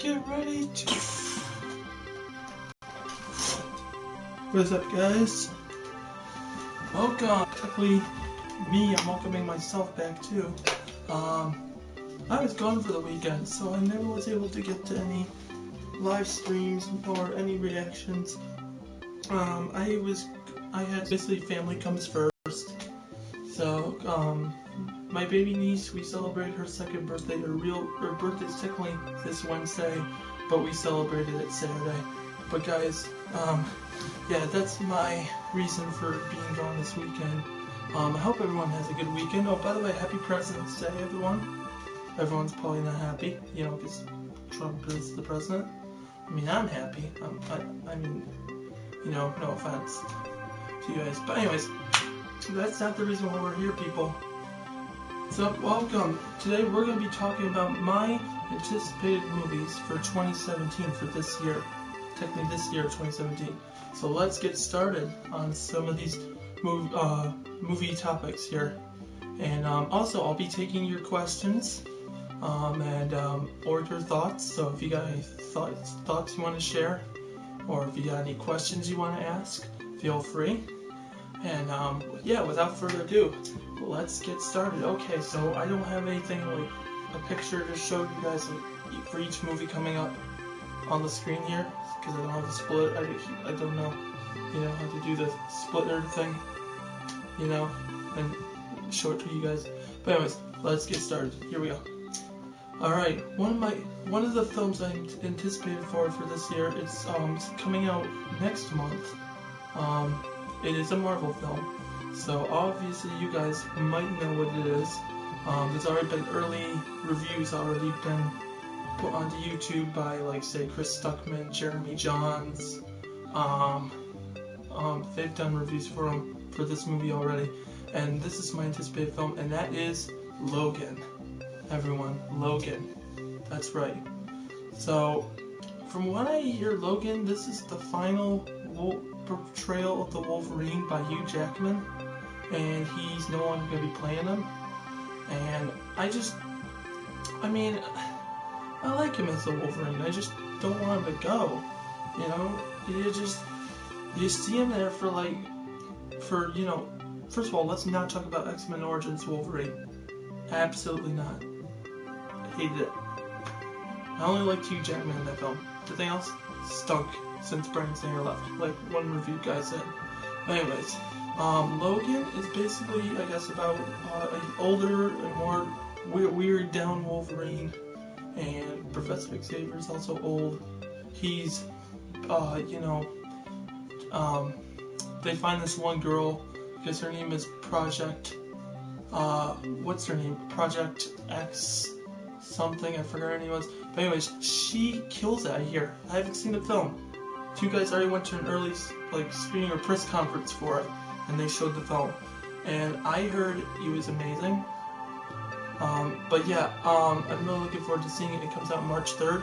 Get ready to... What's up, guys? Welcome. Technically, I'm welcoming myself back too. I was gone for the weekend, so I never was able to get to any live streams or any reactions. I had basically family comes first. So, my baby niece, we celebrated her second birthday. Her birthday's technically this Wednesday, but we celebrated it Saturday. But guys, yeah, that's my reason for being gone this weekend. I hope everyone has a good weekend. Oh, by the way, happy President's Day, everyone. Everyone's probably not happy, you know, because Trump is the president. I mean, I'm happy. I mean, you know, no offense to you guys. But anyways, that's not the reason why we're here, people. So, welcome. Today we're going to be talking about my anticipated movies for 2017, for this year. Technically this year, 2017. So let's get started on some of these movie topics here. And also, I'll be taking your questions or your thoughts. So if you got any thoughts you want to share, or if you got any questions you want to ask, feel free. And yeah, without further ado, let's get started. Okay, so I don't have anything like a picture to show you guys for each movie coming up on the screen here, because I don't have the split. I don't know, you know, how to do the splitter thing, you know, and show it to you guys. But anyways, let's get started. Here we go. All right, one of the films I'm anticipated for this year, it's coming out next month. It is a Marvel film, so obviously you guys might know what it is. There's already been early reviews already been put onto YouTube by, like, say, Chris Stuckman, Jeremy Johns. They've done reviews for this movie already, and this is my anticipated film, and that is Logan. Everyone, Logan. That's right. So, from what I hear, Logan, this is the final portrayal of the Wolverine by Hugh Jackman, and he's no longer going to be playing him. And I like him as the Wolverine. I just don't want him to go. You know, you see him there for you know. First of all, let's not talk about X-Men Origins Wolverine. Absolutely not. Hated it. I only liked Hugh Jackman in that film. Everything else stunk since Bryan Singer left, like one review guy said. Anyways, Logan is basically, I guess, about an older and more weird down Wolverine, and Professor Xavier is also old. He's, you know, they find this one girl, because her name is Project, what's her name? Project X something, I forgot her name was. But anyways, she kills it, I hear. I haven't seen the film. You guys already went to an early, like, screening or press conference for it, and they showed the film. And I heard it was amazing. But yeah, I'm really looking forward to seeing it. It comes out March 3rd.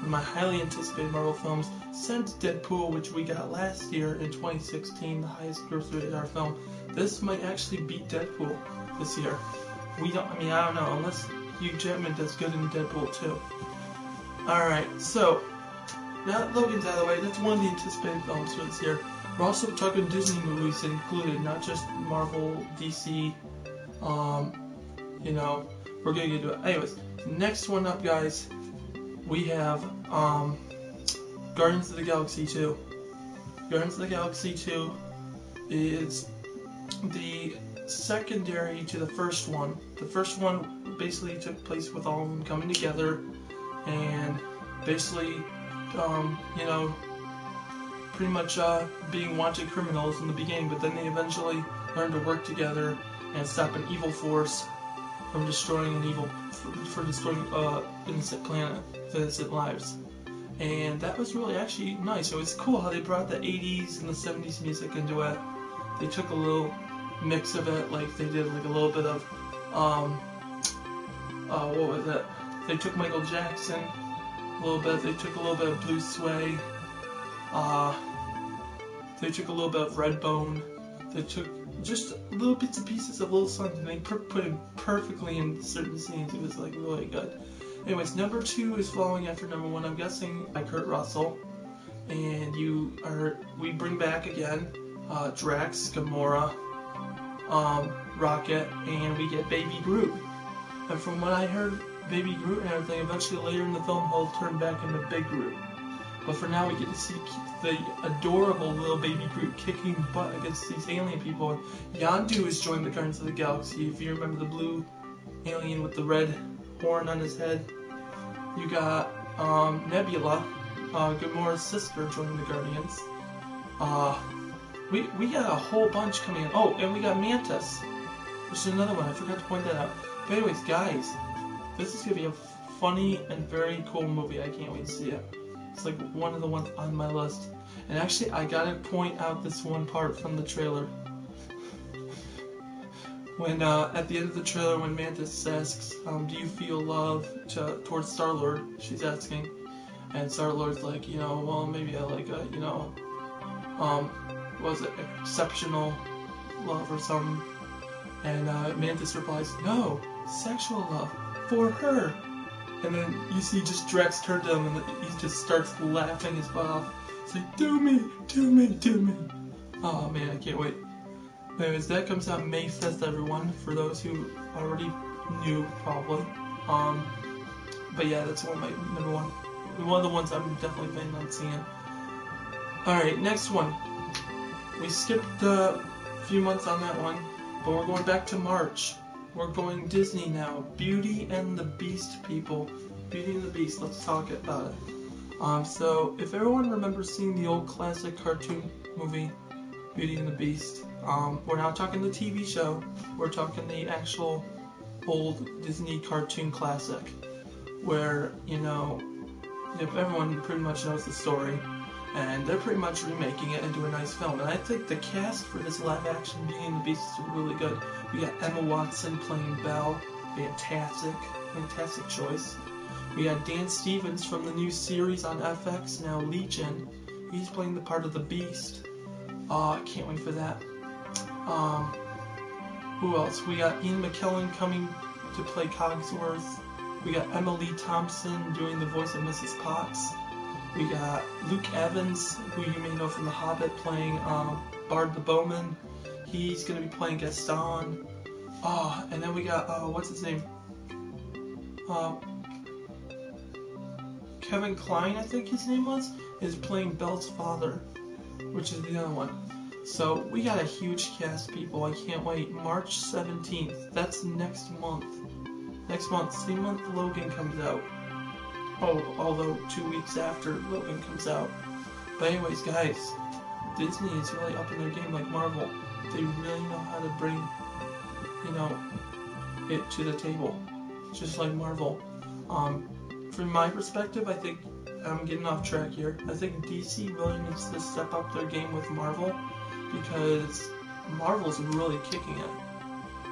My highly anticipated Marvel films, since Deadpool, which we got last year in 2016, the highest gross-rated R film. This might actually beat Deadpool this year. I don't know, unless Hugh Jackman does good in Deadpool too. Alright, so now that Logan's out of the way, that's one of the anticipated films for this year. We're also talking Disney movies included, not just Marvel, DC, you know, we're gonna get to it. Anyways, next one up, guys, we have Guardians of the Galaxy 2. Guardians of the Galaxy 2 is the secondary to the first one. The first one basically took place with all of them coming together and basically, you know, pretty much being wanted criminals in the beginning, but then they eventually learned to work together and stop an evil force from destroying innocent planet, innocent lives. And that was really actually nice. It was cool how they brought the 80s and the 70s music into it. They took a little mix of it, like they did like a little bit of what was it? They took Michael Jackson a little bit. They took a little bit of Blue Sway. They took a little bit of Redbone. They took just little bits and pieces of little songs, and they put it perfectly in certain scenes. It was like really good. Anyways, number 2 is following after number 1. I'm guessing by Kurt Russell. And we bring back again Drax, Gamora, Rocket, and we get Baby Groot. And from what I heard, Baby Groot and everything, eventually later in the film he'll turn back into Big Groot. But for now we get to see the adorable little Baby Groot kicking butt against these alien people. And Yondu has joined the Guardians of the Galaxy. If you remember the blue alien with the red horn on his head. You got Nebula, Gamora's sister, joining the Guardians. We got a whole bunch coming in. Oh, and we got Mantis, which is another one. I forgot to point that out. But anyways, guys, this is going to be a funny and very cool movie. I can't wait to see it. It's like one of the ones on my list. And actually, I got to point out this one part from the trailer. When at the end of the trailer, when Mantis asks, do you feel love towards Star-Lord, she's asking, and Star-Lord's like, well, maybe I like was it exceptional love or something, and Mantis replies, no, sexual love, for her, and then you see just Drax turn to him, and he just starts laughing his butt off. It's like, do me. Oh man, I can't wait. Anyways, that comes out May 5th, everyone, for those who already knew, probably. But yeah, that's one of my number one. One of the ones I'm definitely planning on seeing. Alright, next one. We skipped a few months on that one, but we're going back to March. We're going Disney now. Beauty and the Beast, people. Beauty and the Beast, let's talk about it. So, if everyone remembers seeing the old classic cartoon movie, Beauty and the Beast, we're not talking the TV show, we're talking the actual old Disney cartoon classic, where, everyone pretty much knows the story, and they're pretty much remaking it into a nice film. And I think the cast for this live-action Beauty and the Beast is really good. We got Emma Watson playing Belle, fantastic choice. We got Dan Stevens from the new series on FX, now Legion. He's playing the part of the Beast. I can't wait for that. Who else? We got Ian McKellen coming to play Cogsworth. We got Emily Thompson doing the voice of Mrs. Potts. We got Luke Evans, who you may know from The Hobbit, playing Bard the Bowman. He's going to be playing Gaston. And then we got, what's his name? Kevin Kline, I think his name was, is playing Belle's father, which is the other one. So we got a huge cast, people. I can't wait. March 17th. That's next month. Next month, same month Logan comes out. Oh, although 2 weeks after Logan comes out. But anyways, guys, Disney is really up in their game like Marvel. They really know how to bring, it to the table. Just like Marvel. From my perspective, I think I'm getting off track here. I think DC really needs to step up their game with Marvel, because Marvel's really kicking it.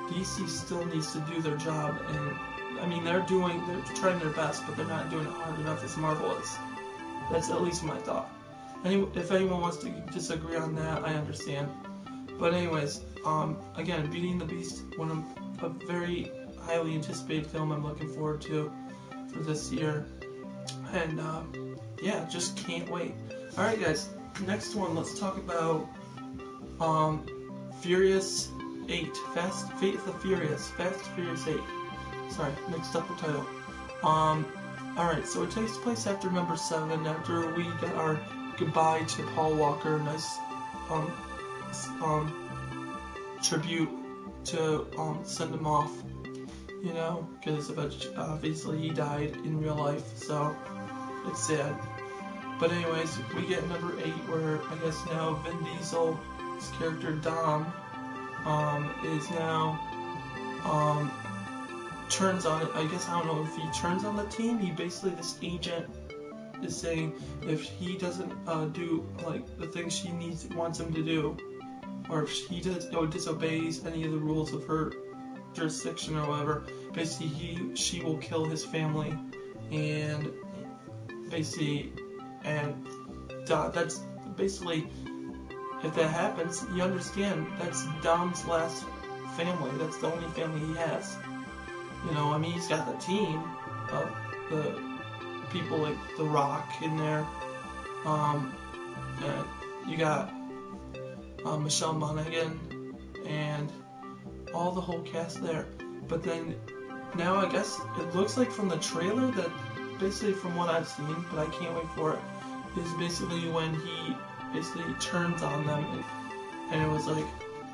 DC still needs to do their job, and I mean they're trying their best, but they're not doing it hard enough as Marvel is. That's at least my thought. If anyone wants to disagree on that, I understand. But anyways, again, Beauty and the Beast, a very highly anticipated film I'm looking forward to for this year. And yeah, just can't wait. Alright guys, next one, let's talk about Furious 8, Fate of the Furious, Fast Furious 8. Sorry, mixed up the title. Alright, so it takes place after number 7, after we got our goodbye to Paul Walker, nice tribute to send him off, because obviously he died in real life, so it's sad. But anyways, we get number 8, where I guess now Vin Diesel's character Dom is now turns on it. I guess I don't know if he turns on the team. He basically, this agent is saying if he doesn't do like the things she wants him to do, or if he disobeys any of the rules of her jurisdiction or whatever, basically she will kill his family, and basically, and that's basically, if that happens, you understand that's Dom's last family. That's the only family he has. I mean, he's got the team of the people like The Rock in there. And you got Michelle Monaghan and all the whole cast there. But then now I guess it looks like from the trailer that basically from what I've seen, but I can't wait for it, is basically when he basically turns on them and it was like,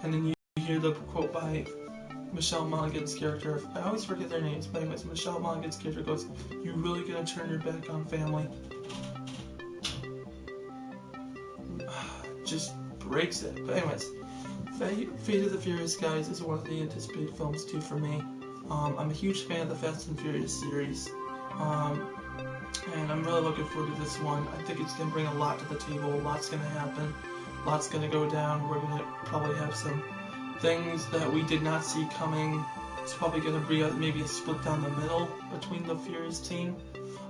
and then you hear the quote by Michelle Monaghan's character. I always forget their names, but anyways, Michelle Monaghan's character goes, "You really gonna turn your back on family?" Just breaks it. But anyways, Fate of the Furious, guys, is one of the anticipated films too for me. I'm a huge fan of the Fast and Furious series, and I'm really looking forward to this one. I think it's going to bring a lot to the table, a lot's going to happen, lots going to go down. We're going to probably have some things that we did not see coming. It's probably going to be maybe a split down the middle between the Furious team.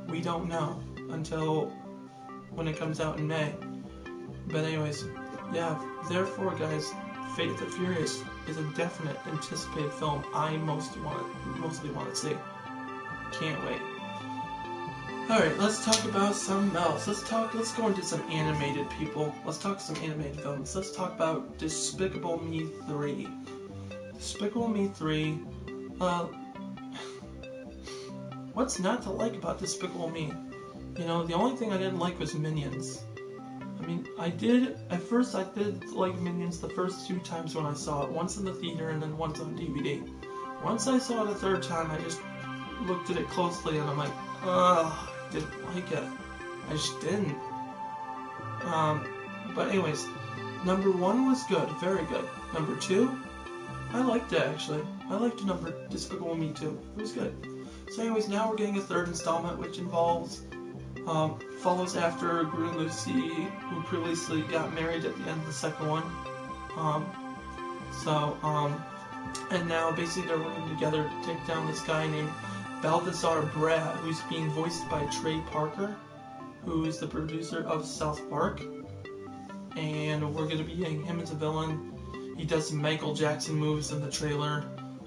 We don't know until when it comes out in May. But anyways, yeah, therefore, guys, Fate of the Furious is a definite anticipated film I mostly want to see. Can't wait. Alright, let's talk about something else. Let's go into some animated people. Let's talk some animated films. Let's talk about Despicable Me 3. Despicable Me 3, what's not to like about Despicable Me? You know, the only thing I didn't like was Minions. I mean, at first I did like Minions the first 2 times when I saw it, once in the theater and then once on DVD. Once I saw it a 3rd time, I just looked at it closely and I'm like, ugh, I didn't like it. I just didn't. But anyways, number 1 was good, very good. Number 2, I liked it actually. I liked Despicable Me 2. It was good. So anyways, now we're getting a 3rd installment, which follows after Gru and Lucy, who previously got married at the end of the 2nd one. And now basically they're working together to take down this guy named Balthazar Brad, who's being voiced by Trey Parker, who is the producer of South Park. And we're going to be getting him as a villain. He does some Michael Jackson moves in the trailer.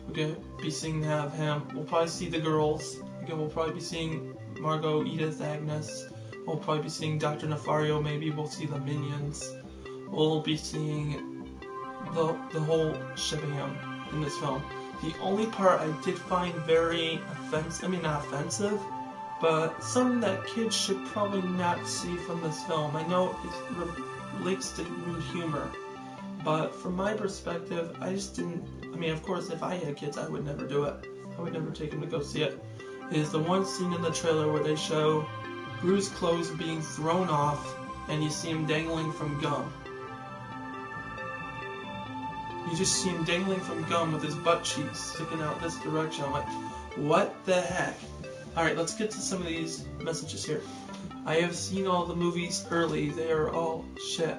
We're going to be seeing him. We'll probably see the girls. Again, we'll probably be seeing Margot, Edith, Agnes. We'll probably be seeing Dr. Nefario, maybe. We'll see the Minions. We'll be seeing the whole shebang in this film. The only part I did find very not offensive, but something that kids should probably not see from this film. I know it relates to new humor, but from my perspective, I just didn't. I mean, of course, if I had kids, I would never do it. I would never take them to go see it. Is the one scene in the trailer where they show Gru's clothes being thrown off and you see him dangling from gum. You just see him dangling from gum with his butt cheeks sticking out this direction. I'm like, what the heck? Alright, let's get to some of these messages here. I have seen all the movies early. They are all shit.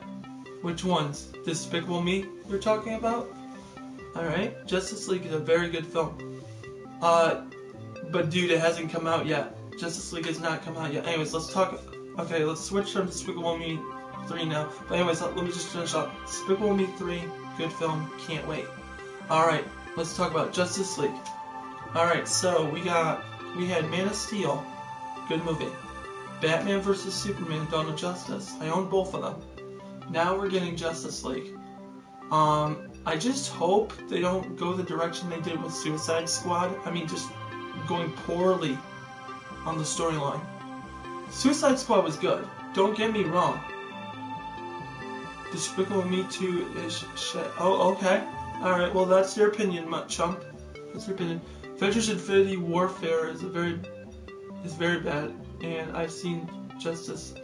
Which ones? Despicable Me you're talking about? Alright, Justice League is a very good film. But dude, it hasn't come out yet. Justice League has not come out yet. Anyways, let's switch from Despicable Me 3 now. But anyways, let me just finish up. Despicable Me 3, good film, can't wait. Alright, let's talk about Justice League. Alright, so we had Man of Steel, good movie. Batman vs. Superman, Dawn of Justice. I own both of them. Now we're getting Justice League. I just hope they don't go the direction they did with Suicide Squad. I mean, just going poorly on the storyline. Suicide Squad was good. Don't get me wrong. Despicable Me 2 is shit. Oh, okay. Alright, well that's your opinion, chump. That's your opinion. Avengers Infinity Warfare is very bad, and I've seen Justice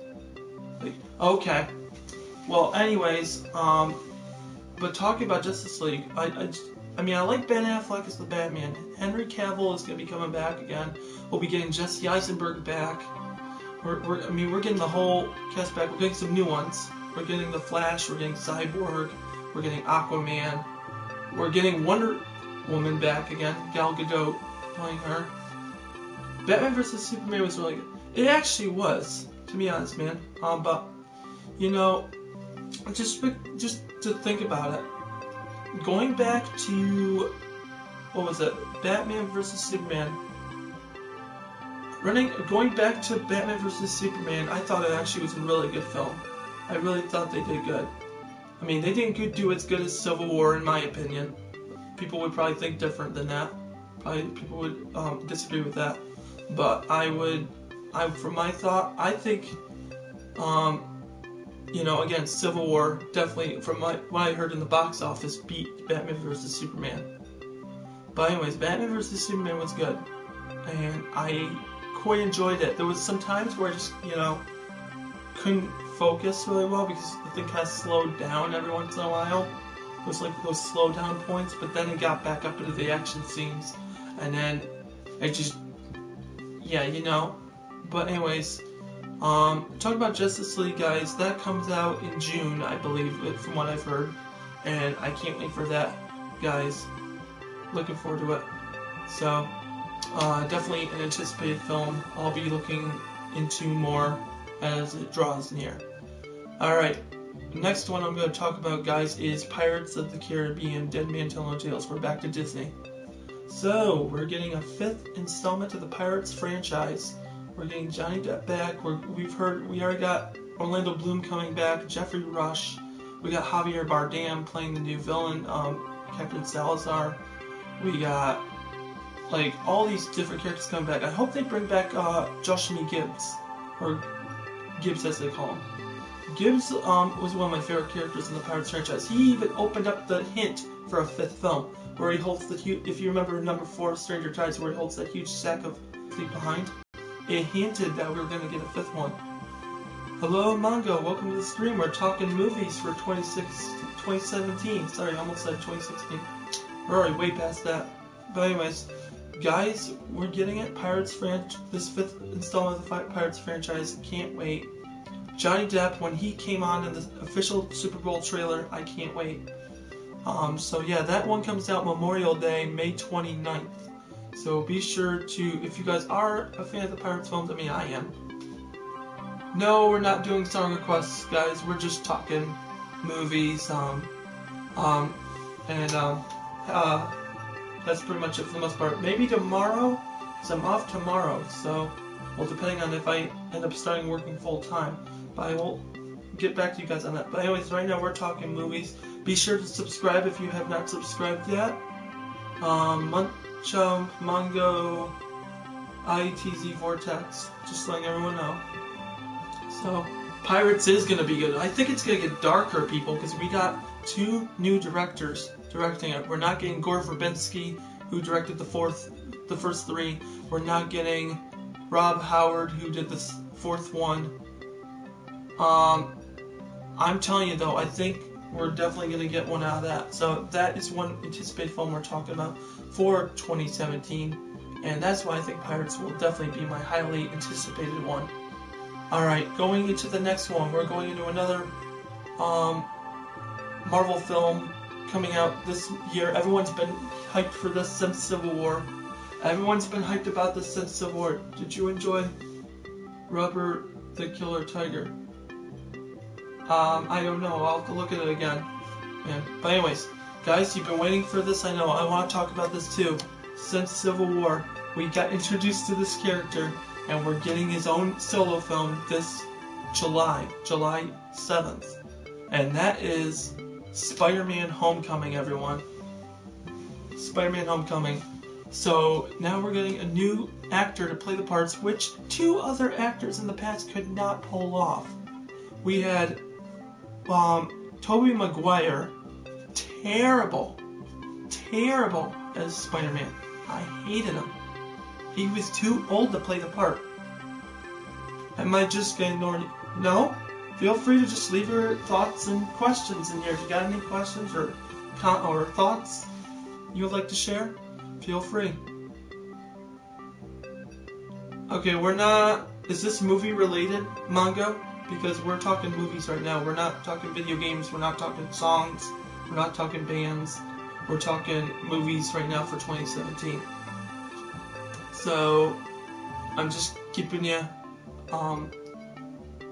League. Okay. Well, anyways, but talking about Justice League, I mean, I like Ben Affleck as the Batman. Henry Cavill is going to be coming back again. We'll be getting Jesse Eisenberg back. We're getting the whole cast back. We're getting some new ones. We're getting The Flash. We're getting Cyborg. We're getting Aquaman. We're getting Wonder Woman back again. Gal Gadot playing her. Batman vs. Superman was really good. It actually was, to be honest, man. But you know, just to think about it, going back to what was it? Batman vs. Superman. Going back to Batman vs. Superman, I thought it actually was a really good film. I really thought they did good. I mean, they didn't do as good as Civil War, in my opinion. People would probably think different than that. Probably people would disagree with that. But from my thought, I think, again, Civil War definitely, from what I heard in the box office, beat Batman vs. Superman. But anyways, Batman vs. Superman was good, and I quite enjoyed it. There was some times where I just, couldn't focus really well because the thing kind of slowed down every once in a while. It was like those slow down points, but then it got back up into the action scenes, and then it just, But anyways, talking about Justice League, guys, that comes out in June, I believe, from what I've heard, and I can't wait for that, guys. Looking forward to it. So, definitely an anticipated film. I'll be looking into more as it draws near. Alright, next one I'm going to talk about, guys, is Pirates of the Caribbean, Dead Man Tell No Tales. We're back to Disney. So, we're getting a 5th installment to the Pirates franchise. We're getting Johnny Depp back. We already got Orlando Bloom coming back, Jeffrey Rush. We got Javier Bardem playing the new villain, Captain Salazar. We got, all these different characters coming back. I hope they bring back Joshua Gibbs, or Gibbs as they call him. Gibbs was one of my favorite characters in the Pirates franchise. He even opened up the hint for a 5th film, where he holds if you remember number 4, Stranger Tides, where he holds that huge sack of Leave Behind. It hinted that we were going to get a 5th one. Hello, Mongo. Welcome to the stream. We're talking movies for 2017. Sorry, I almost said 2016. We're already way past that. But anyways, guys, we're getting it. This 5th installment of the Pirates franchise. Can't wait. Johnny Depp, when he came on in the official Super Bowl trailer, I can't wait. So yeah, that one comes out Memorial Day, May 29th. So be sure to, if you guys are a fan of the Pirates films, I mean I am. No, we're not doing song requests, guys. We're just talking movies, that's pretty much it for the most part. Maybe tomorrow, because I'm off tomorrow, so, well, depending on if I end up starting working full time. But I will get back to you guys on that. But anyways, right now we're talking movies. Be sure to subscribe if you have not subscribed yet. Munchum, Mongo, ITZ Vortex, just letting everyone know. So, Pirates is going to be good. I think it's going to get darker, people, because we got 2 new directors directing it. We're not getting Gore Verbinski, who directed the first 3. We're not getting Rob Howard, who did the 4th one. I'm telling you, though, I think we're definitely going to get one out of that. So that is one anticipated film we're talking about for 2017. And that's why I think Pirates will definitely be my highly anticipated one. Alright, going into the next one, we're going into another Marvel film coming out this year. Everyone's been hyped for this since Civil War. Everyone's been hyped about this since Civil War. Did you enjoy Rubber the Killer Tiger? I don't know. I'll have to look at it again. Yeah. But anyways, guys, you've been waiting for this. I know. I want to talk about this too. Since Civil War, we got introduced to this character, and we're getting his own solo film this July 7th. And that is Spider-Man Homecoming, everyone. Spider-Man Homecoming. So now we're getting a new actor to play the parts, which 2 other actors in the past could not pull off. We had Tobey Maguire, terrible as Spider-Man. I hated him. He was too old to play the part. Am I just getting ignored? No? Feel free to just leave your thoughts and questions in here. If you got any questions or thoughts you would like to share, feel free. Okay, we're not... Is this movie related, Mongo? Because we're talking movies right now. We're not talking video games. We're not talking songs. We're not talking bands. We're talking movies right now for 2017. So, I'm just keeping you,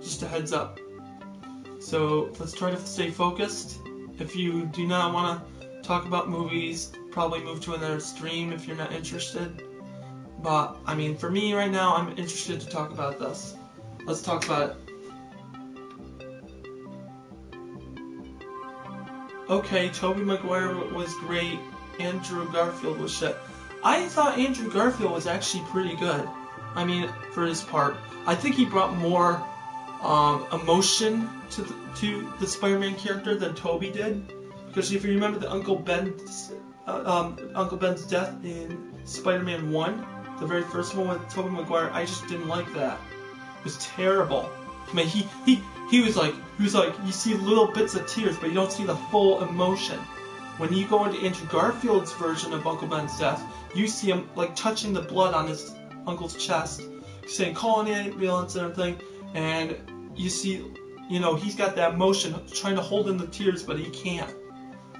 just a heads up. So, let's try to stay focused. If you do not want to talk about movies, probably move to another stream if you're not interested. But, I mean, for me right now, I'm interested to talk about this. Let's talk about it. Okay, Tobey Maguire was great. Andrew Garfield was shit. I thought Andrew Garfield was actually pretty good. I mean, for his part. I think he brought more emotion to the Spider-Man character than Tobey did. Because if you remember the Uncle Ben's death in Spider-Man 1, the very first one with Tobey Maguire, I just didn't like that. It was terrible. I mean, he was like, you see little bits of tears, but you don't see the full emotion. When you go into Andrew Garfield's version of Uncle Ben's death, you see him like touching the blood on his uncle's chest, saying, calling the ambulance and everything, and you see, you know, he's got that emotion, trying to hold in the tears, but he can't.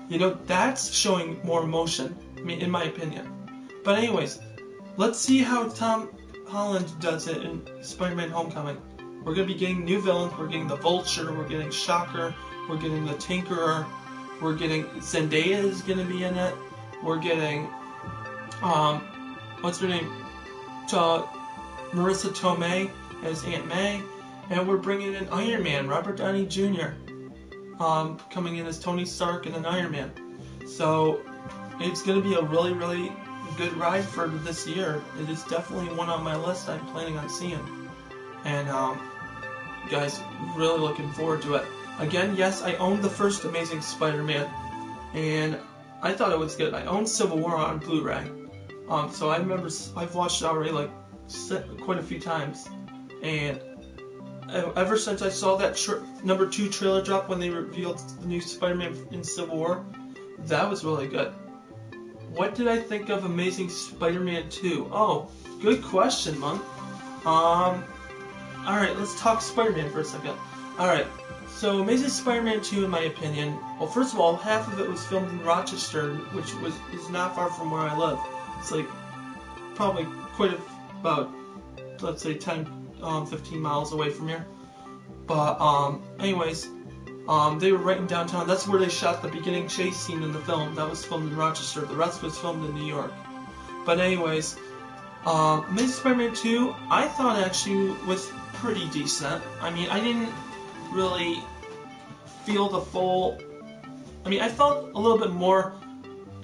You know, that's showing more emotion, I mean, in my opinion. But anyways, let's see how Tom Holland does it in Spider-Man Homecoming. We're going to be getting new villains. We're getting the Vulture, we're getting Shocker, we're getting the Tinkerer, we're getting Zendaya is going to be in it. We're getting, what's her name? Marissa Tomei as Aunt May. And we're bringing in Iron Man, Robert Downey Jr. Coming in as Tony Stark and an Iron Man. So it's going to be a really, really good ride for this year. It is definitely one on my list I'm planning on seeing. And guys, really looking forward to it. Again, yes, I owned the first Amazing Spider-Man, and I thought it was good. I owned Civil War on Blu-ray, so I remember I've watched it already like quite a few times, and ever since I saw that number 2 trailer drop when they revealed the new Spider-Man in Civil War, that was really good. What did I think of Amazing Spider-Man 2? Oh, good question, Monk. Alright, let's talk Spider-Man for a second. Alright, so Amazing Spider-Man 2, in my opinion, well, first of all, half of it was filmed in Rochester, which is not far from where I live. It's like probably about, let's say, 10, 15 miles away from here. But, anyways, they were right in downtown. That's where they shot the beginning chase scene in the film. That was filmed in Rochester. The rest was filmed in New York. But anyways, Amazing Spider-Man 2, I thought actually was pretty decent. I mean, I didn't really feel the full... I mean, I felt a little bit more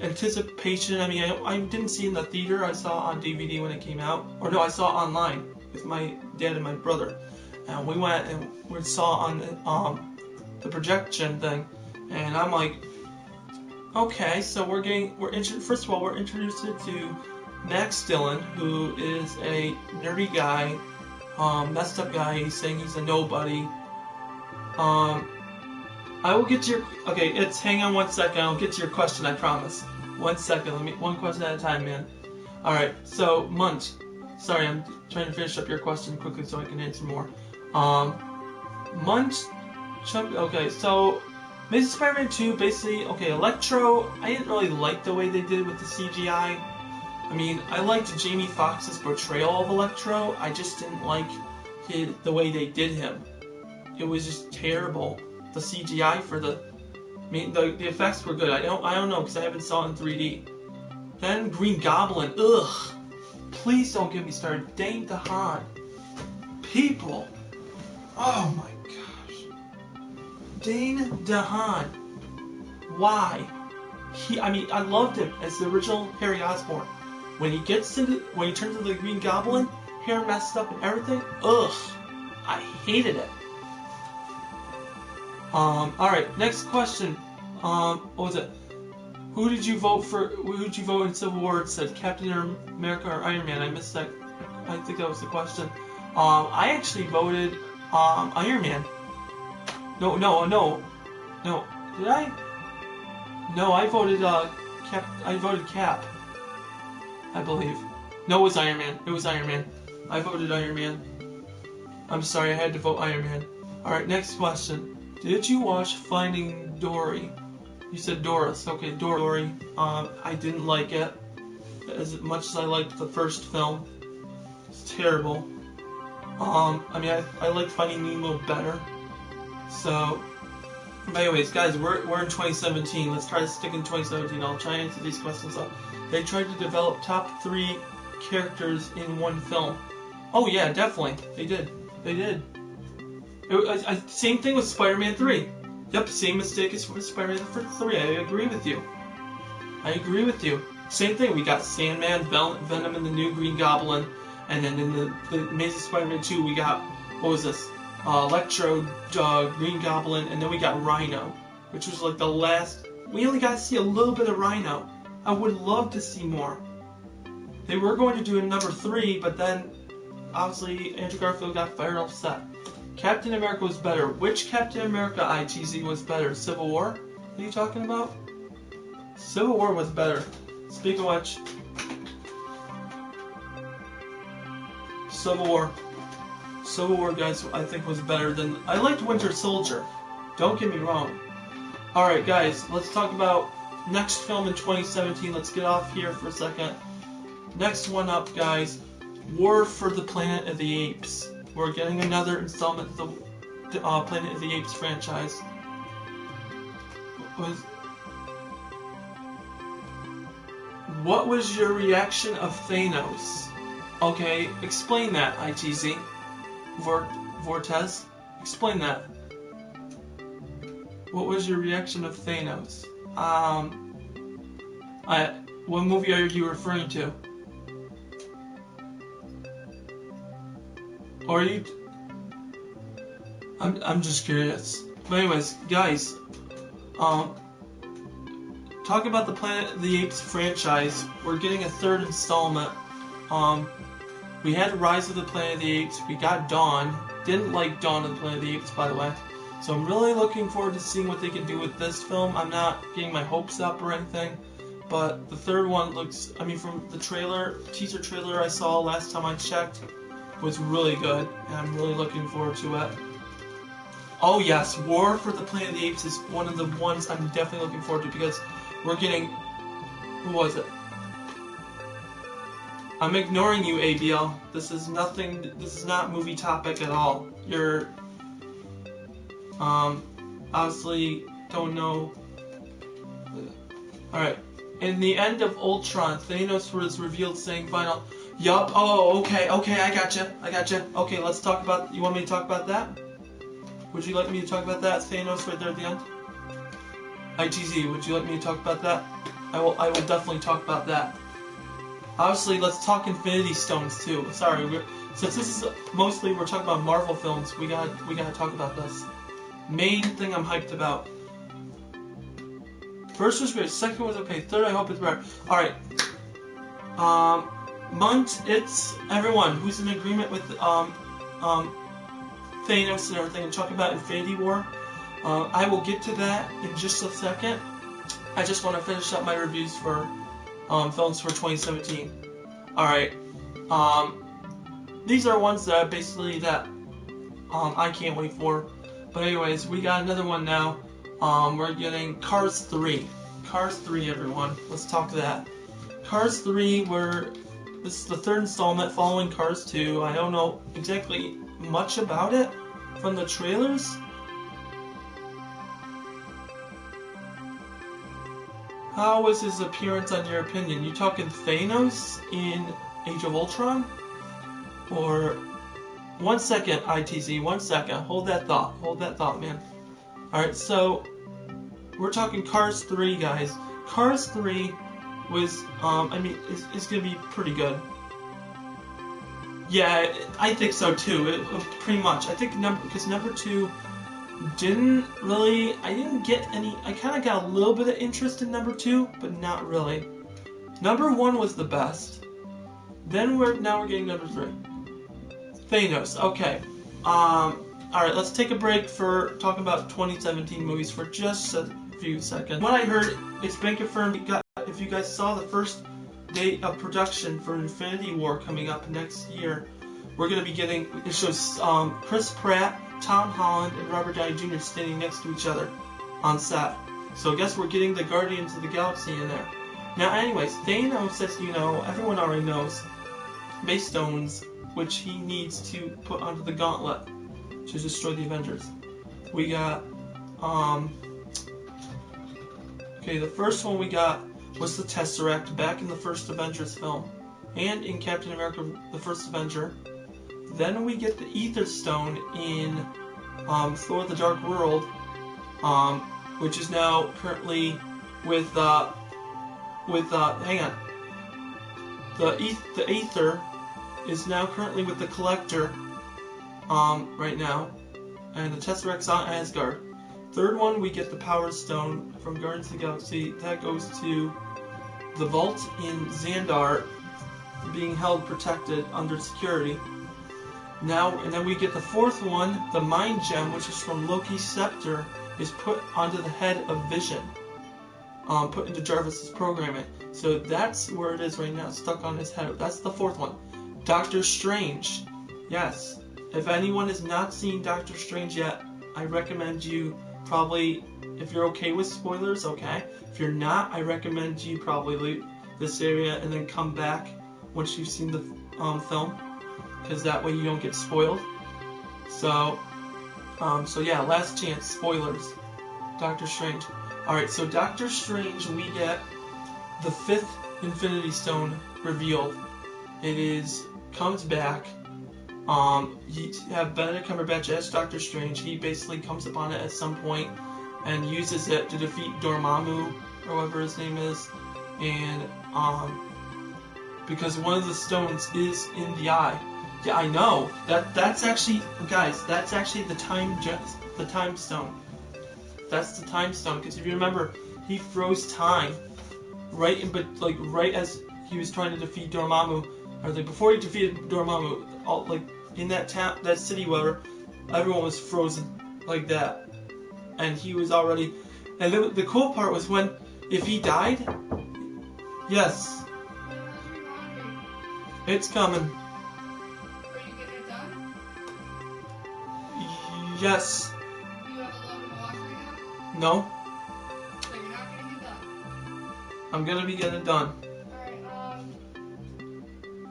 anticipation. I mean, I didn't see it in the theater. I saw it on DVD when it came out. Or no, I saw it online with my dad and my brother. And we went and we saw it on the projection thing. And I'm like, okay, so first of all, we're introduced to Max Dillon, who is a nerdy guy, messed up guy. He's saying he's a nobody. I will get to your... Okay, hang on 1 second. I'll get to your question, I promise. 1 second. One question at a time, man. Alright, so, Munch. Sorry, I'm trying to finish up your question quickly so I can answer more. Munch... Okay, so... Amazing Spider-Man 2, basically... Okay, Electro... I didn't really like the way they did it with the CGI. I mean, I liked Jamie Foxx's portrayal of Electro. I just didn't like the way they did him. It was just terrible. The CGI for the... I mean, the effects were good. I don't know, because I haven't saw it in 3D. Then Green Goblin. Ugh. Please don't get me started. Dane DeHaan. People. Oh my gosh. Dane DeHaan. Why? I mean, I loved him as the original Harry Osborn. When he turns into the Green Goblin, hair messed up and everything, ugh, I hated it. Alright, next question. What was it? Who did you vote in Civil War? It said Captain America or Iron Man. I missed that. I think that was the question. I actually voted, Iron Man. No. Did I? No, I voted, Cap. I believe. No, it was Iron Man. I voted Iron Man. I'm sorry, I had to vote Iron Man. Alright, next question. Did you watch Finding Dory? You said Doris. Okay, Dory. I didn't like it as much as I liked the first film. It's terrible. I mean, I liked Finding Nemo better. So, but anyways, guys, we're in 2017. Let's try to stick in 2017. I'll try and answer these questions up. They tried to develop top 3 characters in one film. Oh yeah, definitely. They did. They did. Same thing with Spider-Man 3. Yep, same mistake as with Spider-Man 3. I agree with you. I agree with you. Same thing. We got Sandman, Venom, and the new Green Goblin. And then in the Amazing Spider-Man 2, we got, what was this? Electro, Green Goblin, and then we got Rhino. Which was like the last... We only got to see a little bit of Rhino. I would love to see more. They were going to do a number 3, but then obviously Andrew Garfield got fired off set. Captain America was better. Which Captain America ITZ was better? Civil War? What are you talking about? Civil War was better. Speaking of which, Civil War, guys, I think was better than... I liked Winter Soldier. Don't get me wrong. Alright, guys, let's talk about next film in 2017. Let's get off here for a second. Next one up, guys, War for the Planet of the Apes. We're getting another installment of the Planet of the Apes franchise. What was your reaction of Thanos? Okay, explain that, ITZ. Vortez, explain that. What was your reaction of Thanos? What movie are you referring to? Or are you... I'm just curious. But anyways, guys, talk about the Planet of the Apes franchise. We're getting a third installment. We had Rise of the Planet of the Apes. We got Dawn. Didn't like Dawn of the Planet of the Apes, by the way. So I'm really looking forward to seeing what they can do with this film. I'm not getting my hopes up or anything, but the third one looks, I mean, from the teaser trailer I saw last time I checked, was really good, and I'm really looking forward to it. Oh yes, War for the Planet of the Apes is one of the ones I'm definitely looking forward to, because we're getting... Who was it? I'm ignoring you, ABL. This is nothing, this is not movie topic at all. You're... obviously don't know... Alright. In the end of Ultron, Thanos was revealed saying final... Yup, oh, okay, I gotcha. Okay, let's talk about... You want me to talk about that? Would you like me to talk about that, Thanos, right there at the end? ITZ, would you like me to talk about that? I will definitely talk about that. Obviously, let's talk Infinity Stones, too. Sorry, since this is mostly we're talking about Marvel films, we gotta talk about this. Main thing I'm hyped about. First was great, second was okay, third I hope it's better. Alright. It's everyone who's in agreement with Thanos and everything and talking about Infinity War. I will get to that in just a second. I just want to finish up my reviews for films for 2017. Alright. These are ones that basically I can't wait for. But anyways, we got another one now. We're getting Cars 3. Cars 3, everyone. Let's talk that. Cars 3, this is the third installment following Cars 2. I don't know exactly much about it from the trailers. How was his appearance on your opinion? You talking Thanos in Age of Ultron? Or... One second, ITZ, 1 second. Hold that thought, man. Alright, so... We're talking Cars 3, guys. Cars 3 was, it's gonna be pretty good. Yeah, I think so too, pretty much. I think because number 2 didn't really, I didn't get any, I kind of got a little bit of interest in number 2, but not really. Number 1 was the best. Then now we're getting number 3. Thanos, okay. Alright, let's take a break for talking about 2017 movies for just a few seconds. What I heard, it's been confirmed, if you guys saw the first date of production for Infinity War coming up next year, we're going to be getting, it shows Chris Pratt, Tom Holland, and Robert Downey Jr. standing next to each other on set. So I guess we're getting the Guardians of the Galaxy in there. Now anyways, Thanos, as you know, everyone already knows, Base Stones, which he needs to put onto the gauntlet to destroy the Avengers. We got, okay, the first one we got was the Tesseract back in the first Avengers film. and in Captain America: The First Avenger. Then we get the Ether Stone in Thor: The Dark World, which is now currently with hang on. The Aether is now currently with the Collector right now, and the Tesseract's on Asgard. Third one, we get the Power Stone from Guardians of the Galaxy. That goes to the vault in Xandar, being held protected under security. Now, and then we get the fourth one, the Mind Gem, which is from Loki's scepter, is put onto the head of Vision, put into Jarvis's programming. So that's where it is right now, stuck on his head. That's the fourth one. Doctor Strange. Yes. If anyone has not seen Doctor Strange yet, I recommend you probably, if you're okay with spoilers, okay. If you're not, I recommend you probably leave this area and then come back once you've seen the film, because that way you don't get spoiled. So yeah, last chance, spoilers. Doctor Strange. Alright, so Doctor Strange, we get the 5th Infinity Stone revealed. Comes back. You have Benedict Cumberbatch as Doctor Strange. He basically comes upon it at some point and uses it to defeat Dormammu, or whatever his name is, and because one of the stones is in the eye. Yeah, I know. That's actually, guys, that's actually the time stone. That's the time stone, because if you remember, he froze time right as he was trying to defeat Dormammu, or before he defeated Dormammu, in that town, that city, whatever, everyone was frozen like that, and he was already. And the cool part was if he died, yes, it's coming. Are you getting it done? Yes. You have a load to watch right now? No. So you're not getting it done? I'm gonna be getting it done.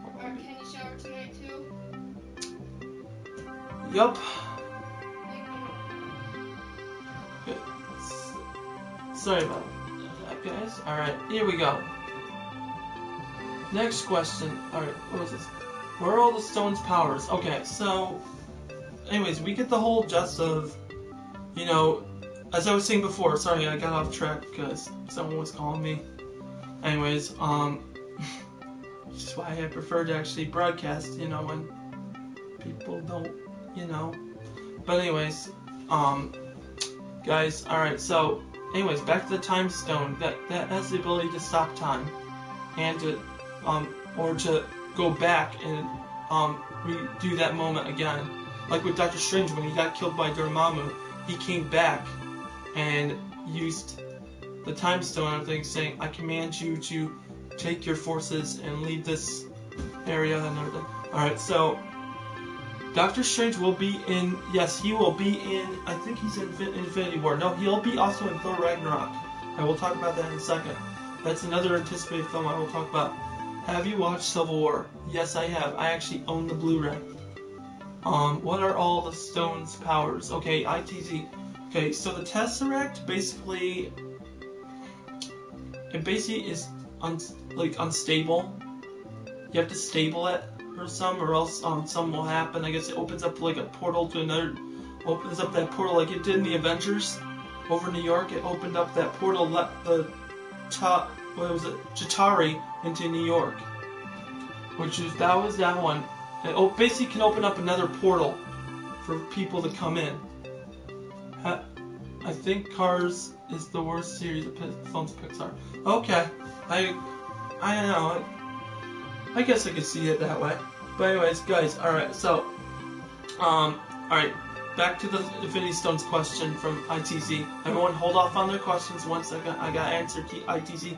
Alright, can you shower tonight too? Yup. Okay. Sorry about that, guys. Alright, here we go. Next question. Alright, what was this? Where are all the stone's powers? Okay, so anyways, we get the whole gist of, as I was saying before, sorry, I got off track because someone was calling me. Anyways, which is why I prefer to actually broadcast, when people don't, But anyways, guys, alright, so anyways, back to the time stone. That has the ability to stop time and to or to go back and redo that moment again. Like with Doctor Strange, when he got killed by Dormammu, he came back and used the time stone and everything, saying, I command you to take your forces and leave this area and everything. Alright, so Doctor Strange will be in, yes, he will be in, I think he's in Infinity War. No, he'll be also in Thor Ragnarok. I will talk about that in a second. That's another anticipated film I will talk about. Have you watched Civil War? Yes, I have. I actually own the Blu-ray. What are all the stone's powers? Okay, ITZ. Okay, so the Tesseract basically is unstable. You have to stable it or else something will happen. I guess it opens up like a portal to another. Opens up that portal like it did in the Avengers over New York. It opened up that portal, let the Chitauri into New York, that was that one. It basically can open up another portal for people to come in. I think Cars is the worst series of films Pixar. Okay, I don't know. I guess I could see it that way. But anyways, guys, alright, so alright, back to the Infinity Stones question from ITZ. Everyone hold off on their questions 1 second. I got answered ITZ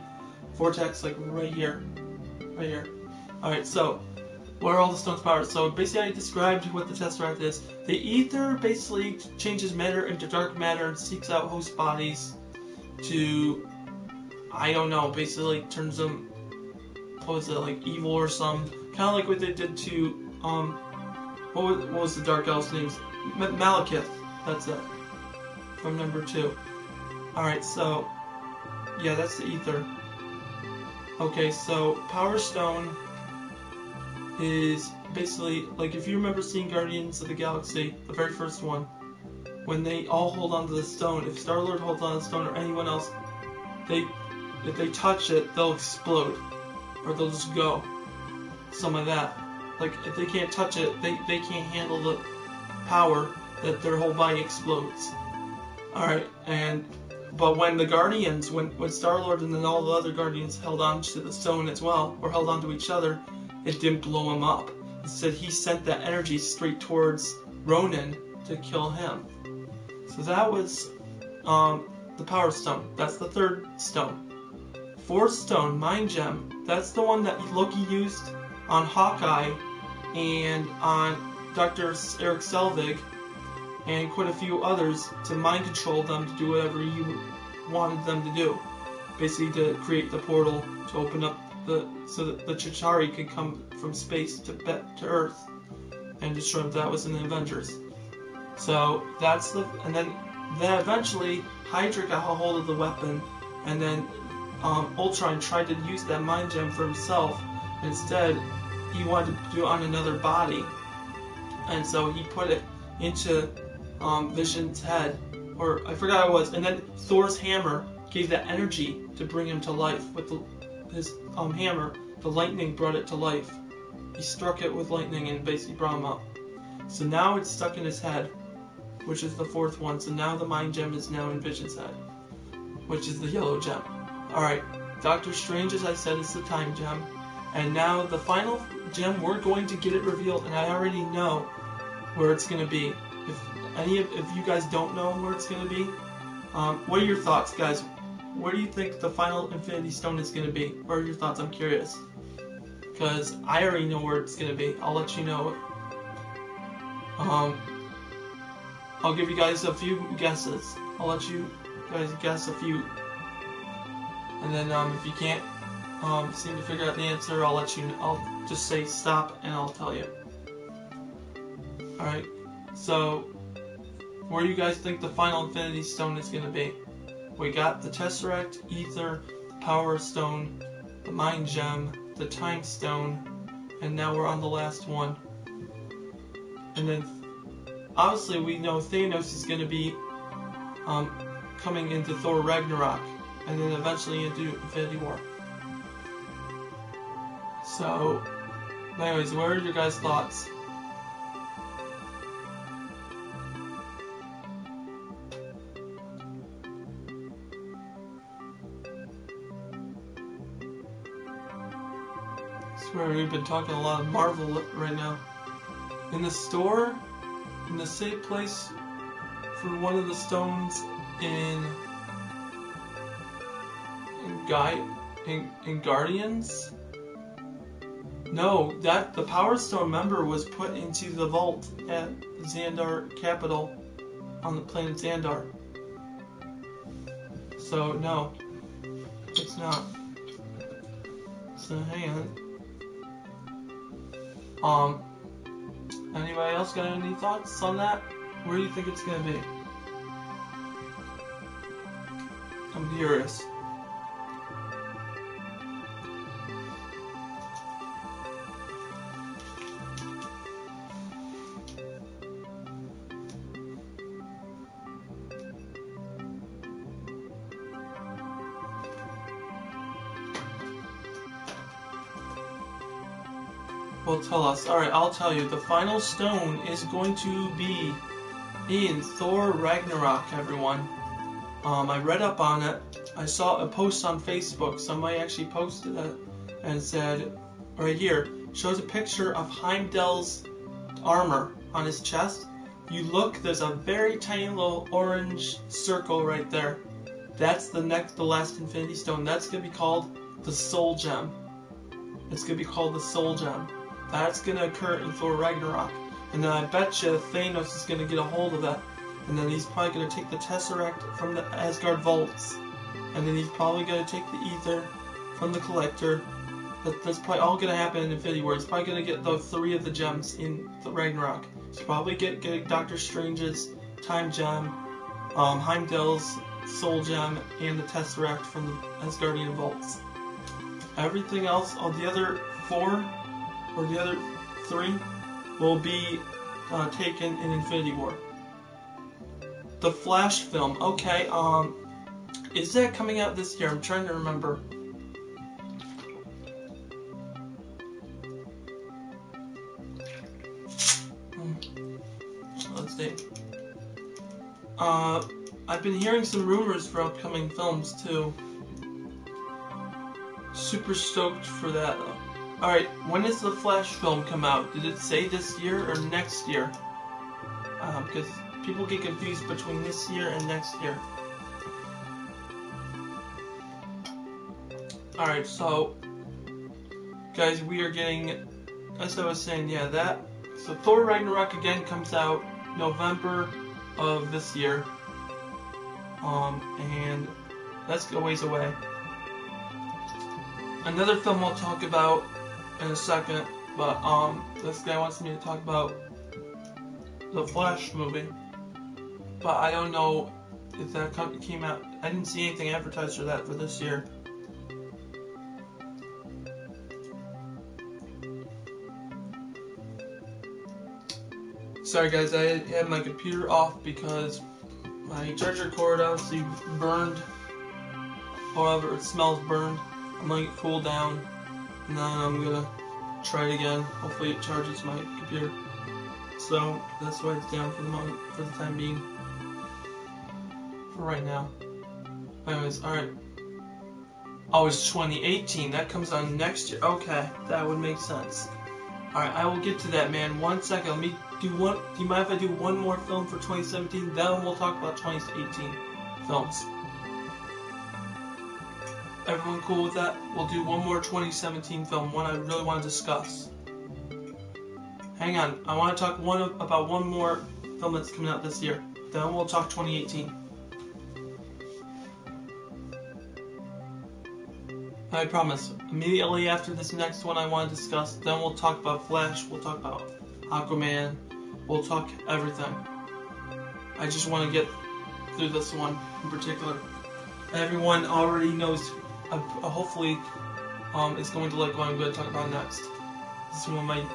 Vortex right here. Alright, so what are all the stone's powers? So basically I described what the Tesseract is. The Ether basically changes matter into dark matter and seeks out host bodies to, I don't know, basically turns them, like evil or something. Kind of like what they did to, what was the Dark Elf's name? Malekith, that's it. From number 2. Alright, so, yeah, that's the Ether. Okay, so Power Stone is basically like if you remember seeing Guardians of the Galaxy, the very first one, when they all hold onto the stone. If Star-Lord holds on to the stone or anyone else, if they touch it, they'll explode, or they'll just go. Something like that. Like if they can't touch it, they can't handle the power that their whole body explodes. All right, but when the Guardians, when Star-Lord and then all the other Guardians held on to the stone as well, or held on to each other, it didn't blow him up. Instead, he sent that energy straight towards Ronan to kill him. So that was the Power Stone. That's the third stone. Fourth stone, Mind Gem. That's the one that Loki used on Hawkeye and on Dr. Eric Selvig and quite a few others to mind control them to do whatever he wanted them to do. Basically to create the portal to open up so that the Chitauri could come from space to Earth and destroy them. That was in the Avengers. So that's and then eventually Hydra got a hold of the weapon, and then Ultron tried to use that Mind Gem for himself. Instead, he wanted to do it on another body, and so he put it into Vision's head, or I forgot what it was, and then Thor's hammer gave that energy to bring him to life. With his hammer, the lightning brought it to life. He struck it with lightning and basically brought him up. So now it's stuck in his head, which is the fourth one. So now the Mind Gem is now in Vision's head, which is the yellow gem. Alright, Doctor Strange, as I said, is the Time Gem. And now the final gem, we're going to get it revealed, and I already know where it's going to be. If you guys don't know where it's going to be, what are your thoughts, guys? Where do you think the final Infinity Stone is going to be? What are your thoughts? I'm curious. Because I already know where it's going to be. I'll let you know. I'll give you guys a few guesses. I'll let you guys guess a few. And then if you can't seem to figure out the answer, I'll let you know. I'll just say stop and I'll tell you. Alright, so where do you guys think the final Infinity Stone is going to be? We got the Tesseract, Ether, the Power Stone, the Mind Gem, the Time Stone, and now we're on the last one. And then, obviously we know Thanos is going to be coming into Thor Ragnarok, and then eventually into Infinity War. So, anyways, what are your guys' thoughts? I swear we've been talking a lot of Marvel right now. In the store, in the safe place for one of the stones in Guardians? No, the Power Stone member was put into the vault at Xandar Capital on the planet Xandar. So no, it's not. So hang on. Anybody else got any thoughts on that? Where do you think it's gonna be? I'm curious. Well, tell us. Alright, I'll tell you. The final stone is going to be in Thor Ragnarok, everyone. I read up on it. I saw a post on Facebook. Somebody actually posted it and said, right here, shows a picture of Heimdall's armor on his chest. You look, there's a very tiny little orange circle right there. That's the last Infinity Stone. That's going to be called the Soul Gem. It's going to be called the Soul Gem. That's going to occur in Thor Ragnarok. And then I bet you Thanos is going to get a hold of that. And then he's probably going to take the Tesseract from the Asgard vaults. And then he's probably going to take the Ether from the Collector. That's probably all going to happen in Infinity War. He's probably going to get the 3 of the gems in the Ragnarok. He's probably get Doctor Strange's Time Gem, Heimdall's Soul Gem, and the Tesseract from the Asgardian vaults. Everything else, all the other 4 or the other 3 will be taken in Infinity War. The Flash film, okay, is that coming out this year? I'm trying to remember. Let's see. I've been hearing some rumors for upcoming films too. Super stoked for that though. Alright, when does the Flash film come out? Did it say this year or next year? Because people get confused between this year and next year. Alright, so guys, we are getting, as I was saying, yeah, that. So Thor Ragnarok again comes out November of this year. And that's a ways away. Another film I'll talk about in a second, but this guy wants me to talk about the Flash movie. But I don't know if that came out. I didn't see anything advertised for that for this year. Sorry guys, I had my computer off because my charger cord obviously burned. However, it smells burned. I'm letting it cool down, and then I'm gonna try it again. Hopefully it charges my computer. So that's why it's down for the moment, for the time being. For right now. Anyways, alright. Oh, it's 2018. That comes on next year. Okay, that would make sense. Alright, I will get to that, man. 1 second. Let me do one. Do you mind if I do one more film for 2017? Then we'll talk about 2018 films. Everyone cool with that? We'll do one more 2017 film, one I really want to discuss. Hang on, I want to talk about one more film that's coming out this year. Then we'll talk 2018. I promise. Immediately after this next one I want to discuss, then we'll talk about Flash, we'll talk about Aquaman, we'll talk everything. I just want to get through this one in particular. Everyone already knows, hopefully, is going to like what I'm going to talk about next. This is one of my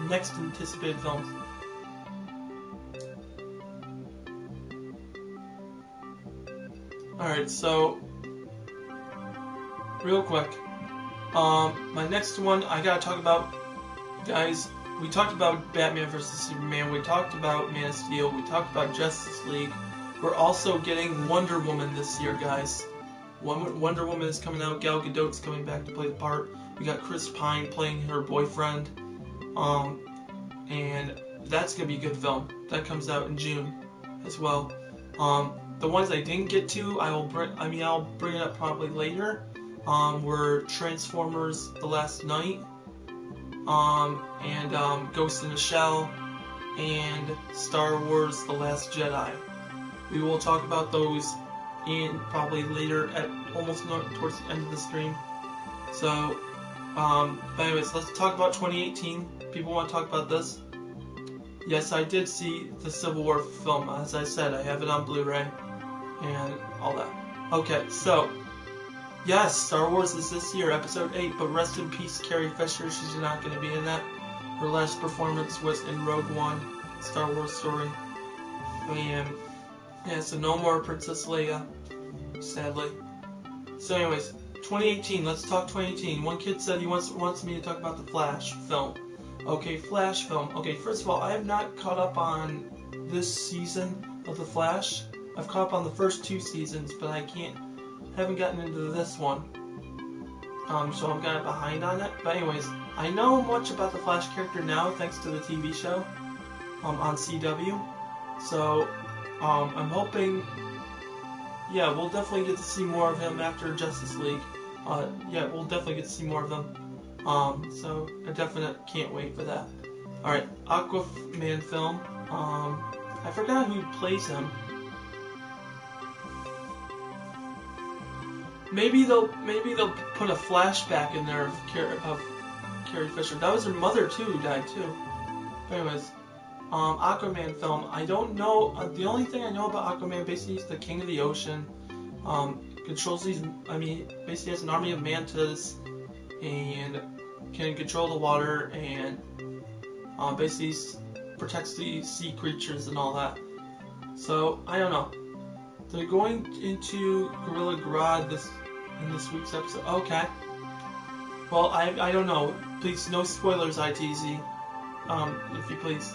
next anticipated films. Alright, so real quick, my next one I gotta talk about, guys. We talked about Batman vs Superman, we talked about Man of Steel, we talked about Justice League. We're also getting Wonder Woman this year, guys. Wonder Woman is coming out. Gal Gadot's coming back to play the part. We got Chris Pine playing her boyfriend, and that's gonna be a good film. That comes out in June as well. The ones I didn't get to, I'll bring it up probably later. Were Transformers: The Last Knight, and Ghost in the Shell, and Star Wars: The Last Jedi. We will talk about those in probably later, at almost towards the end of the stream. So, but anyways, let's talk about 2018. People want to talk about this. Yes, I did see the Civil War film. As I said, I have it on Blu-ray and all that. Okay, so yes, Star Wars is this year, Episode 8, but rest in peace, Carrie Fisher. She's not going to be in that. Her last performance was in Rogue One, Star Wars story. And yeah, so no more Princess Leia, sadly. So anyways, 2018, let's talk 2018. One kid said he wants me to talk about the Flash film. Okay, Flash film. Okay, first of all, I have not caught up on this season of the Flash. I've caught up on the first 2 seasons, but haven't gotten into this one. So I'm kind of behind on it. But anyways, I know much about the Flash character now thanks to the TV show on CW. So I'm hoping, yeah, we'll definitely get to see more of him after Justice League. Yeah, we'll definitely get to see more of them. So I definitely can't wait for that. Alright, Aquaman film. I forgot who plays him. Maybe they'll put a flashback in there of Carrie Fisher. That was her mother too, who died too. Anyways, Aquaman film. I don't know. The only thing I know about Aquaman, basically, he's the king of the ocean. Controls these. Basically has an army of mantas, and can control the water and basically protects the sea creatures and all that. So I don't know. They're going into Gorilla Grodd in this week's episode. Okay. Well, I don't know. Please, no spoilers, ITZ. If you please.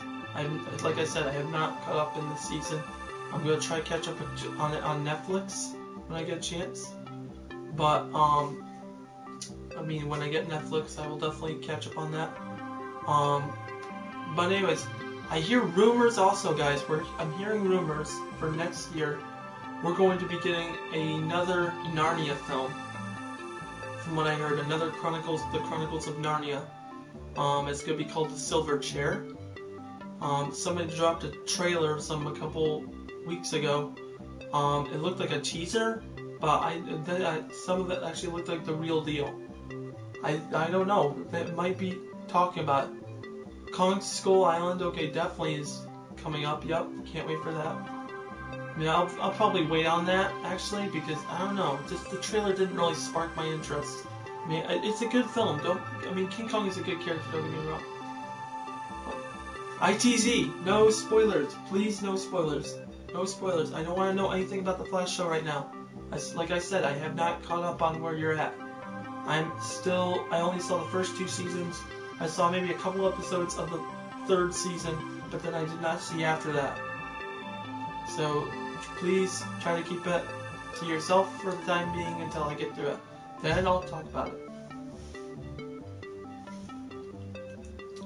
Like I said, I have not caught up in this season. I'm gonna try to catch up on it on Netflix when I get a chance. But I mean, when I get Netflix, I will definitely catch up on that. But anyways, I hear rumors also, guys. I'm hearing rumors for next year. We're going to be getting another Narnia film. From what I heard, the Chronicles of Narnia. It's gonna be called The Silver Chair. Somebody dropped a trailer a couple weeks ago. It looked like a teaser, but some of it actually looked like the real deal. I don't know. That might be talking about Kong Skull Island. Okay, definitely is coming up. Yep, can't wait for that. I mean, I'll probably wait on that actually because I don't know. Just the trailer didn't really spark my interest. I mean, it's a good film. King Kong is a good character. Don't get me wrong. ITZ, no spoilers. Please, no spoilers. No spoilers. I don't want to know anything about the Flash show right now. Like I said, I have not caught up on where you're at. I only saw the first 2 seasons. I saw maybe a couple episodes of the 3rd season, but then I did not see after that. So, please try to keep it to yourself for the time being until I get through it. Then I'll talk about it.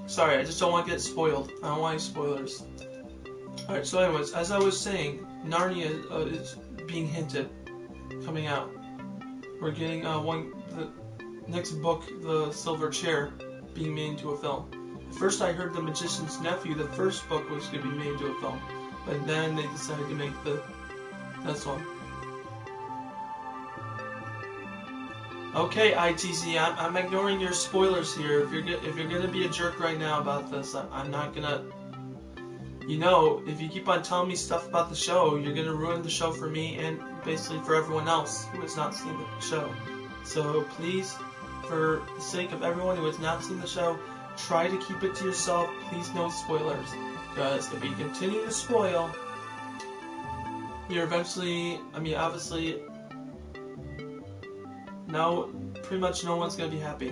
Sorry, I just don't want to get spoiled. I don't want any spoilers. Alright, so anyways, as I was saying, Narnia is being hinted, coming out. We're getting the next book, The Silver Chair, being made into a film. At first I heard The Magician's Nephew, the first book, was going to be made into a film. But then they decided to make this one. Okay, ITZ, I'm ignoring your spoilers here. If you're gonna be a jerk right now about this, I'm not gonna. You know, if you keep on telling me stuff about the show, you're gonna ruin the show for me and basically for everyone else who has not seen the show. So please, for the sake of everyone who has not seen the show, try to keep it to yourself. Please, no spoilers, because if you continue to spoil, you're eventually. I mean, obviously. Now, pretty much no one's gonna be happy.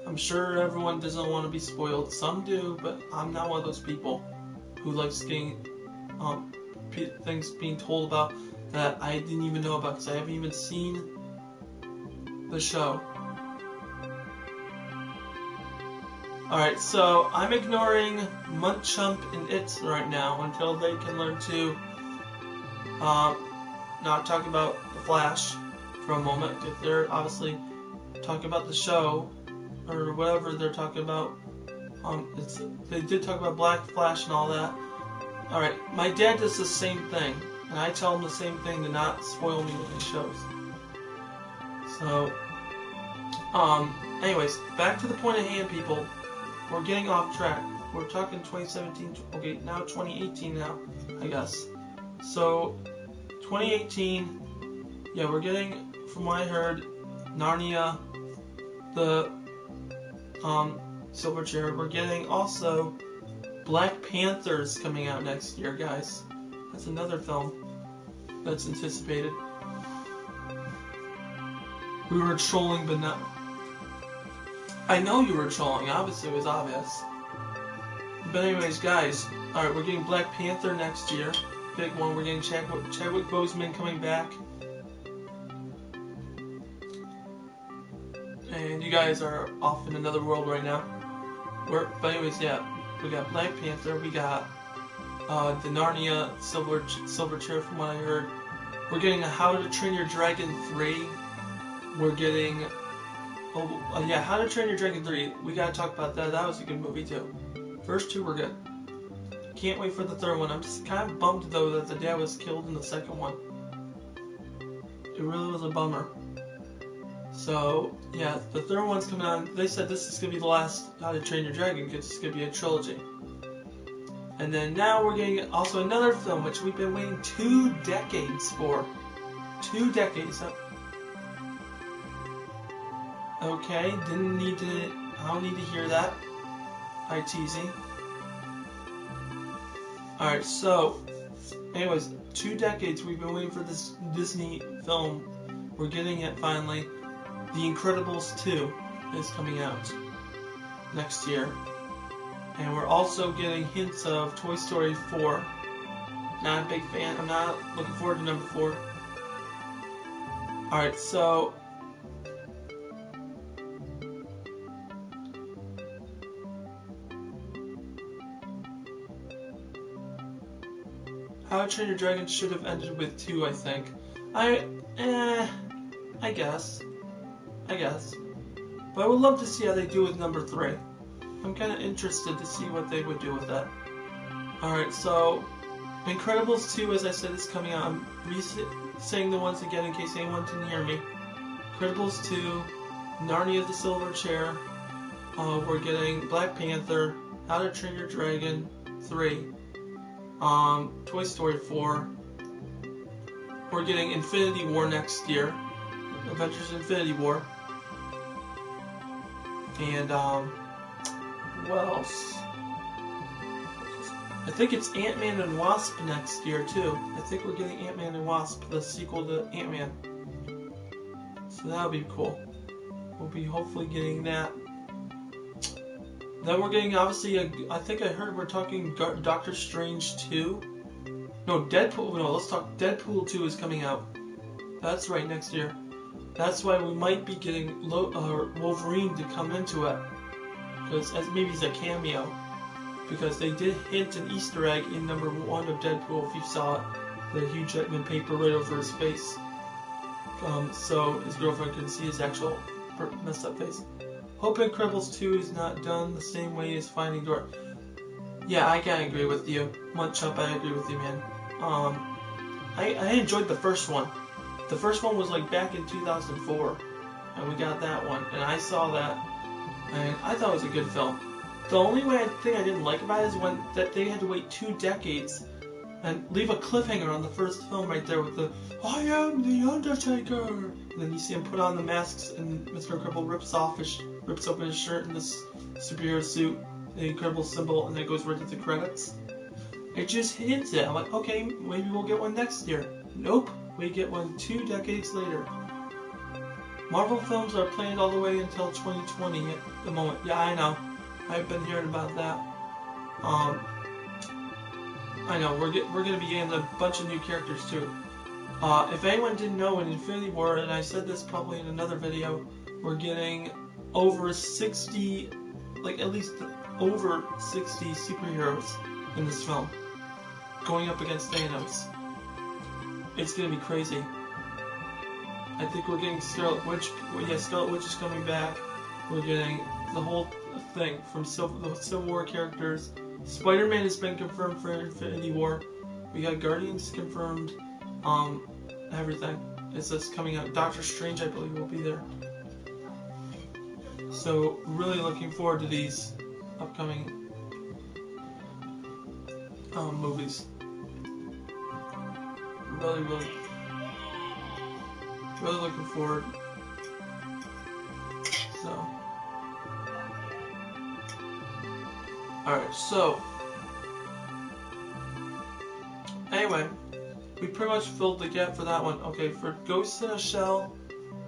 I'm sure everyone doesn't want to be spoiled. Some do, but I'm not one of those people who likes getting things being told about that I didn't even know about because I haven't even seen the show. Alright, so I'm ignoring Munchump and It right now until they can learn to not talk about the Flash for a moment, if they're obviously talking about the show or whatever they're talking about. They did talk about Black Flash and all that. Alright, my dad does the same thing, and I tell him the same thing to not spoil me with his shows. So, anyways, back to the point at hand, people. We're getting off track. We're talking 2017, okay, now 2018 now, I guess. So, 2018, yeah, we're getting, from what I heard, Narnia, the Silver Chair. We're getting also Black Panther's coming out next year, guys. That's another film that's anticipated. We were trolling, but not. I know you were trolling. Obviously, it was obvious. But anyways, guys, all right, we're getting Black Panther next year. Big one. We're getting Chadwick Boseman coming back. And you guys are off in another world right now. But anyways, yeah, we got Black Panther, we got the Narnia Silver Chair from what I heard. We're getting How to Train Your Dragon 3. We're getting, How to Train Your Dragon 3. We gotta talk about that. That was a good movie too. First 2 were good. Can't wait for the 3rd one. I'm just kind of bummed though that the dad was killed in the 2nd one. It really was a bummer. So, yeah, the 3rd one's coming out. They said this is going to be the last How to Train Your Dragon because it's going to be a trilogy. And then now we're getting also another film which we've been waiting 2 decades for. 2 decades. Okay, didn't need to. I don't need to hear that. ITZ. Alright, so, anyways, 2 decades we've been waiting for this Disney film. We're getting it finally. The Incredibles 2 is coming out next year. And we're also getting hints of Toy Story 4. Not a big fan. I'm not looking forward to number 4. Alright, so How to Train Your Dragon should have ended with 2, I think. I guess. But I would love to see how they do with number 3. I'm kind of interested to see what they would do with that. Alright, so Incredibles 2, as I said, is coming out. I'm saying the ones again in case anyone didn't hear me. Incredibles 2, Narnia the Silver Chair, we're getting Black Panther, How to Train Your Dragon 3, Toy Story 4, we're getting Infinity War next year, Avengers Infinity War, and what else? I think it's Ant-Man and Wasp next year too. I think we're getting Ant-Man and Wasp, the sequel to Ant-Man. So that'll be cool. We'll be hopefully getting that. Then we're getting, obviously, I think I heard we're talking Doctor Strange 2. No, Deadpool. No, let's talk. Deadpool 2 is coming out. That's right, next year. That's why we might be getting Wolverine to come into it. Because maybe he's a cameo. Because they did hint an Easter egg in number 1 of Deadpool, if you saw it. The Hugh Jackman paper right over his face. So his girlfriend couldn't see his actual messed up face. Hope Incredibles 2 is not done the same way as Finding Dory. Yeah, I kinda agree with you. Munch Up, I agree with you, man. I enjoyed the first one. The first one was like back in 2004. And we got that one. And I saw that. And I thought it was a good film. The only thing I didn't like about it is that they had to wait 2 decades and leave a cliffhanger on the first film right there with the I am the Undertaker! And then you see him put on the masks and Mr. Incredible rips open his shirt in this superhero suit, the Incredible symbol, and then goes right to the credits. It just hints it. I'm like, okay, maybe we'll get one next year. Nope, we get one 2 decades later. Marvel films are planned all the way until 2020 at the moment. Yeah, I know. I've been hearing about that. I know, we're gonna be getting a bunch of new characters too. If anyone didn't know, in Infinity War, and I said this probably in another video, we're getting over 60, like at least over 60 superheroes in this film, going up against Thanos. It's gonna be crazy. I think we're getting Scarlet Witch. Yeah, Scarlet Witch is coming back. We're getting the whole thing from the Civil War characters. Spider-Man has been confirmed for Infinity War. We got Guardians confirmed. Everything. It's just coming out. Doctor Strange, I believe, will be there. So, really looking forward to these upcoming movies. Really looking forward. So. Alright, so. Anyway, we pretty much filled the gap for that one. Okay, for Ghost in a Shell,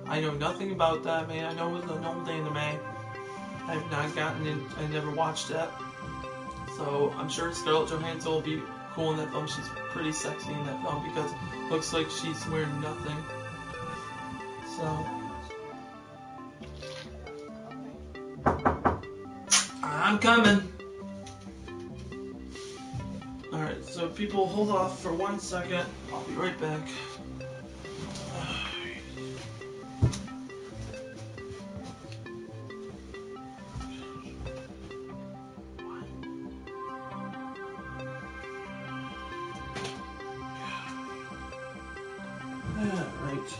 I know nothing about that, man. I know it was an old anime. I have not gotten in, I never watched that. So, I'm sure Scarlett Johansson will be cool in that film. She's pretty sexy in that film because it looks like she's wearing nothing. So. I'm coming! Alright, so people hold off for 1 second. I'll be right back. Alright.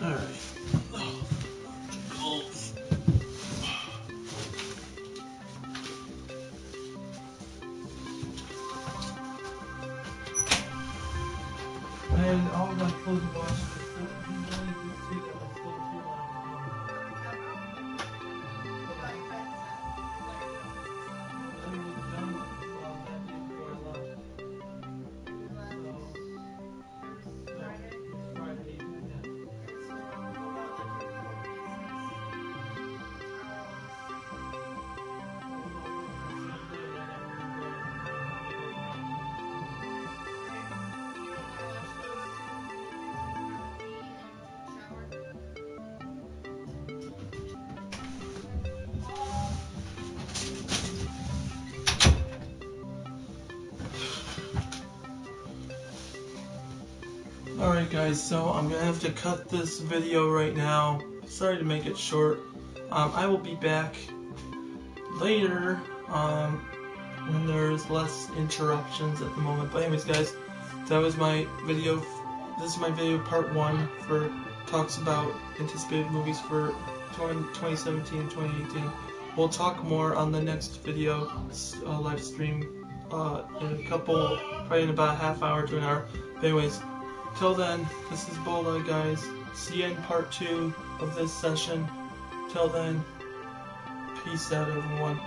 Alright. And all my clothes washed. Alright guys, so I'm gonna have to cut this video right now. Sorry to make it short. I will be back later when there's less interruptions at the moment. But anyways guys, that was my video. This is my video part 1 for talks about anticipated movies for 2017 and 2018. We'll talk more on the next video live stream in a couple, probably in about a half hour to an hour. But anyways, till then, this is Bola, guys. See you in part 2 of this session. Till then, peace out, everyone.